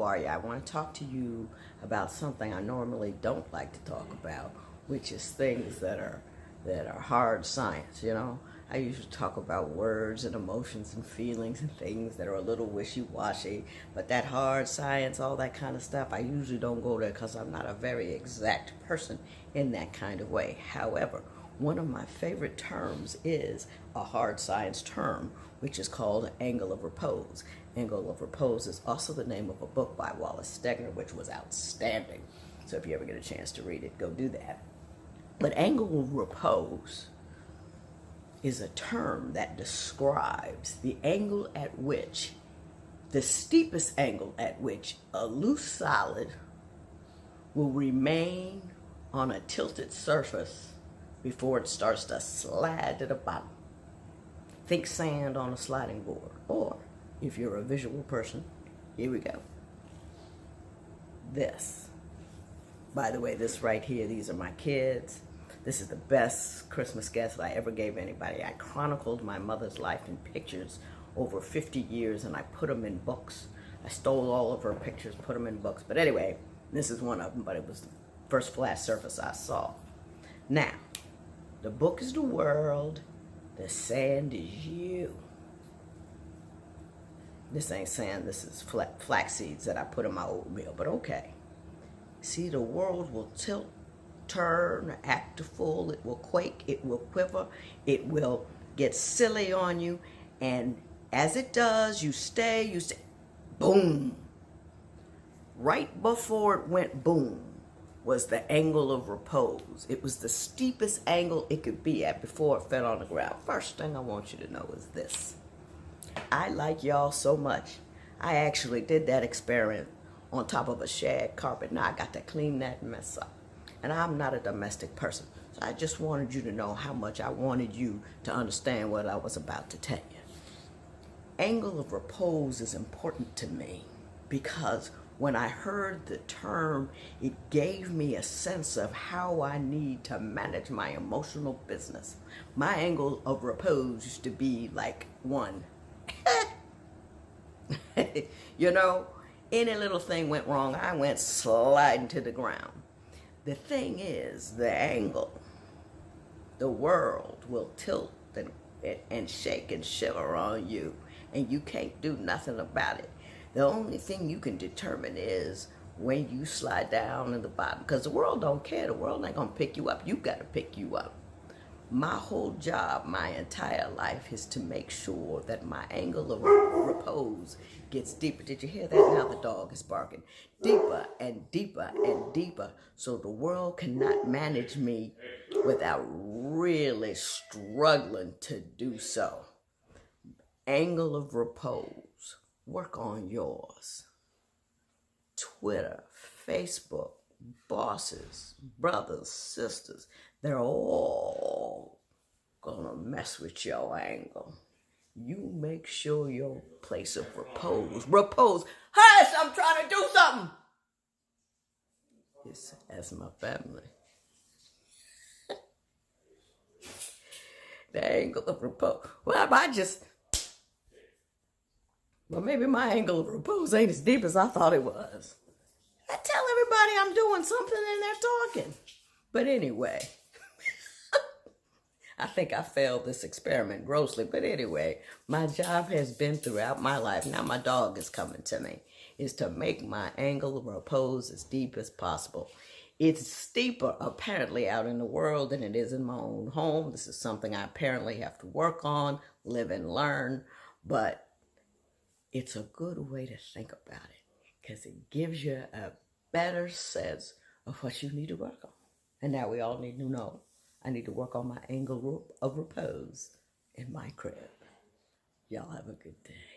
How are you? I want to talk to you about something I normally don't like to talk about, which is things that are hard science, you know? I usually talk about words and emotions and feelings and things that are a little wishy-washy, but that hard science, all that kind of stuff, I usually don't go there because I'm not a very exact person in that kind of way. However, one of my favorite terms is a hard science term, which is called angle of repose. Angle of repose is also the name of a book by Wallace Stegner, which was outstanding. So if you ever get a chance to read it, go do that. But angle of repose is a term that describes the angle at which, the steepest angle at which a loose solid will remain on a tilted surface before it starts to slide to the bottom. Think sand on a sliding board. Or, if you're a visual person, here we go. This. By the way, this right here, these are my kids. This is the best Christmas gift I ever gave anybody. I chronicled my mother's life in pictures over 50 years, and I put them in books. I stole all of her pictures, put them in books. But anyway, this is one of them, but it was the first flat surface I saw. Now, the book is the world, the sand is you. This ain't sand, this is flax seeds that I put in my oatmeal, but okay. See, the world will tilt, turn, act a fool, it will quake, it will quiver, it will get silly on you, and as it does, you stay, boom. Right before it went boom was the angle of repose. It was the steepest angle it could be at before it fell on the ground. First thing I want you to know is this. I like y'all so much, I actually did that experiment on top of a shag carpet. Now I got to clean that mess up. And I'm not a domestic person. So I just wanted you to know how much I wanted you to understand what I was about to tell you. Angle of repose is important to me because when I heard the term, it gave me a sense of how I need to manage my emotional business. My angle of repose used to be like one. You know, any little thing went wrong, I went sliding to the ground. The thing is, the angle, the world will tilt and shake and shiver on you, and you can't do nothing about it. The only thing you can determine is when you slide down in the bottom, because the world don't care. The world ain't gonna pick you up. You gotta pick you up. My whole job, my entire life, is to make sure that my angle of repose gets deeper. Did you hear that? Now the dog is barking. Deeper and deeper and deeper, so the world cannot manage me without really struggling to do so. Angle of repose. Work on yours. Twitter, Facebook, bosses, brothers, sisters, they're all gonna mess with your angle. You make sure your place of repose, hush, I'm trying to do something. It's as my family. The angle of repose. Well, maybe my angle of repose ain't as deep as I thought it was. I tell everybody I'm doing something and they're talking. But anyway, I think I failed this experiment grossly. But anyway, my job has been throughout my life, now my dog is coming to me, is to make my angle of repose as deep as possible. It's steeper apparently out in the world than it is in my own home. This is something I apparently have to work on, live and learn. But it's a good way to think about it because it gives you a better sense of what you need to work on. And now we all need to know I need to work on my angle of repose in my crib. Y'all have a good day.